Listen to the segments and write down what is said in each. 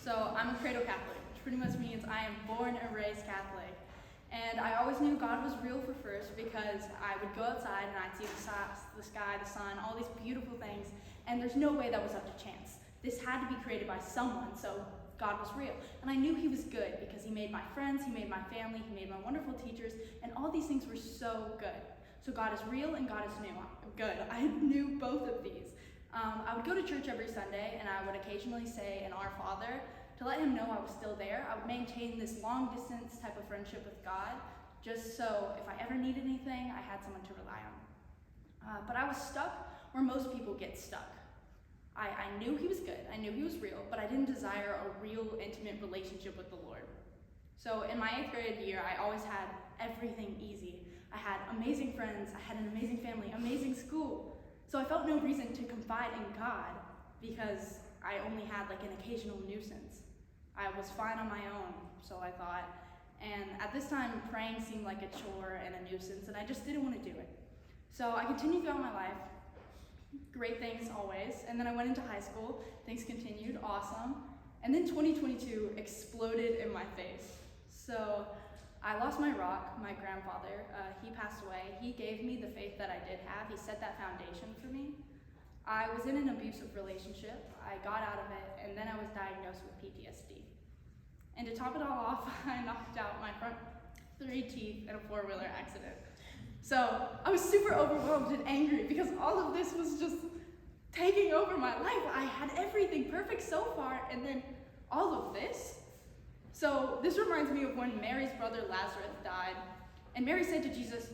So I'm a cradle Catholic, which pretty much means I am born and raised Catholic. And I always knew God was real for first because I would go outside and I'd see the sky, the sun, all these beautiful things, and there's no way that was up to chance. This had to be created by someone, so God was real. And I knew he was good because he made my friends, he made my family, he made my wonderful teachers, and all these things were so good. So God is real and God is good. I knew both of these. I would go to church every Sunday and I would occasionally say an Our Father to let him know I was still there. I would maintain this long distance type of friendship with God just so if I ever needed anything, I had someone to rely on. But I was stuck where most people get stuck. I knew he was good, I knew he was real, but I didn't desire a real intimate relationship with the Lord. So in my 8th grade year, I always had everything easy. I had amazing friends, I had an amazing family, amazing school. So I felt no reason to confide in God because I only had like an occasional nuisance. I was fine on my own, so I thought. And at this time, praying seemed like a chore and a nuisance, and I just didn't want to do it. So I continued throughout my life. Great things always. And then I went into high school. Things continued, awesome. And then 2022 exploded in my face. So I lost my rock, my grandfather. He passed away. He gave me the faith that I did have. He set that foundation for me. I was in an abusive relationship. I got out of it, and then I was diagnosed with PTSD. And to top it all off, I knocked out my front 3 teeth in a 4-wheeler accident. So I was super overwhelmed and angry because all of this was just taking over my life. I had everything perfect so far, and then all of this. So this reminds me of when Mary's brother Lazarus died, and Mary said to Jesus,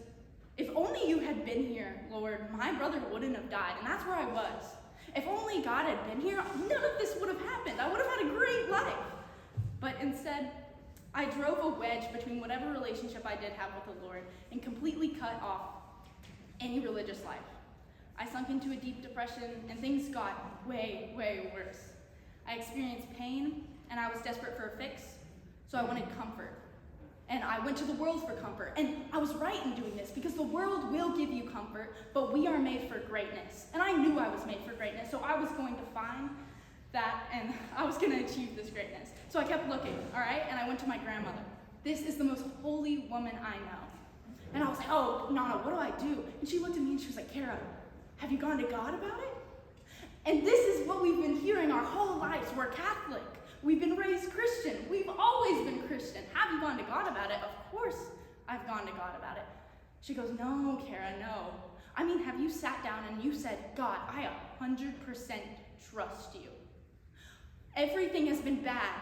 "If only you had been here, Lord, my brother wouldn't have died." And that's where I was. If only God had been here, none of this would have happened. I would have had a great life. But instead, I drove a wedge between whatever relationship I did have with the Lord and completely cut off any religious life. I sunk into a deep depression and things got way, way worse. I experienced pain and I was desperate for a fix, so I wanted comfort. And I went to the world for comfort. And I was right in doing this because the world will give you comfort, but we are made for greatness. And I knew I was made for greatness, so I was going to find that and I was going to achieve this greatness. So I kept looking, all right? And I went to my grandmother. This is the most holy woman I know. And I was like, "Oh, Nana, what do I do?" And she looked at me and she was like, "Cara, have you gone to God about it?" And this is what we've been hearing our whole lives. We're Catholic. We've been raised Christian. We've always been Christian. Have you gone to God about it? Of course I've gone to God about it. She goes, "No, Cara, no. I mean, have you sat down and you said, God, I 100% trust you. Everything has been bad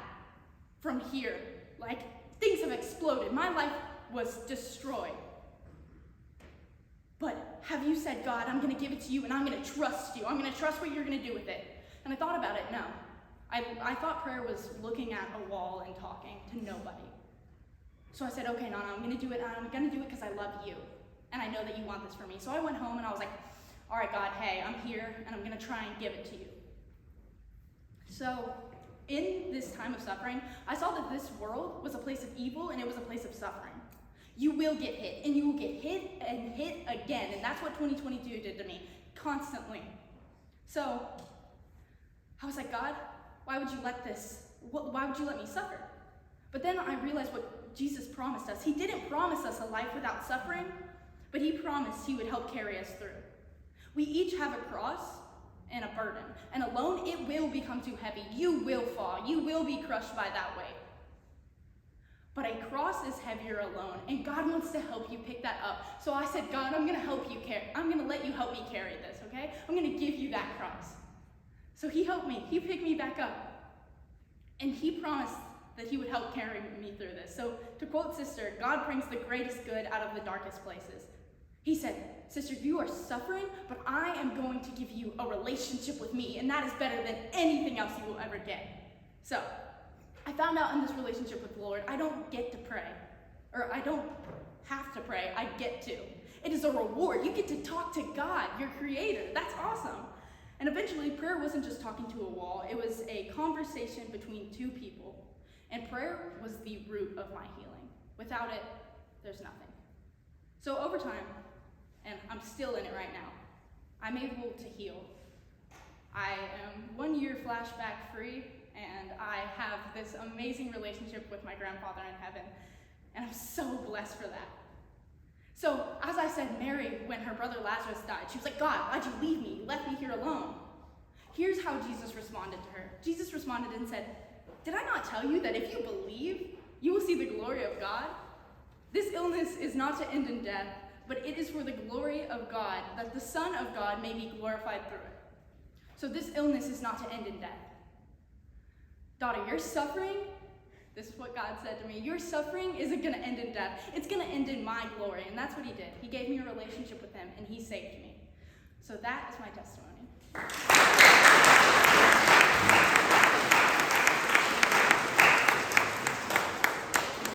from here. Like, things have exploded. My life was destroyed. But have you said, God, I'm going to give it to you and I'm going to trust you. I'm going to trust what you're going to do with it." And I thought about it. No. I thought prayer was looking at a wall and talking to nobody. So I said, "Okay, Nana, I'm going to do it. And I'm going to do it because I love you. And I know that you want this for me." So I went home and I was like, "All right, God, hey, I'm here and I'm going to try and give it to you." So in this time of suffering, I saw that this world was a place of evil and it was a place of suffering. You will get hit, and you will get hit and hit again, and that's what 2022 did to me, constantly. So I was like, "God, why would you let me suffer?" But then I realized what Jesus promised us. He didn't promise us a life without suffering, but he promised he would help carry us through. We each have a cross and a burden, and alone it will become too heavy. You will fall. You will be crushed by that weight. But a cross is heavier alone, and God wants to help you pick that up. So I said, "God, I'm going to help you carry. I'm going to let you help me carry this, okay? I'm going to give you that cross." So he helped me. He picked me back up, and he promised that he would help carry me through this. So to quote Sister, God brings the greatest good out of the darkest places. He said, "Sister, you are suffering, but I am going to give you a relationship with me, and that is better than anything else you will ever get." So I found out in this relationship with the Lord, I don't get to pray, or I don't have to pray, I get to. It is a reward. You get to talk to God, your creator. That's awesome. And eventually, prayer wasn't just talking to a wall. It was a conversation between two people. And prayer was the root of my healing. Without it, there's nothing. So over time, and I'm still in it right now, I'm able to heal. I am 1 year flashback free, and I have this amazing relationship with my grandfather in heaven, and I'm so blessed for that. So, as I said, Mary, when her brother Lazarus died, she was like, God, why'd you leave me? You left me here alone. Here's how Jesus responded to her. Jesus responded and said, did I not tell you that if you believe, you will see the glory of God? This illness is not to end in death, but it is for the glory of God, that the Son of God may be glorified through it. So this illness is not to end in death. Daughter, your suffering, this is what God said to me, your suffering isn't going to end in death. It's going to end in my glory, and that's what he did. He gave me a relationship with him, and he saved me. So that is my testimony.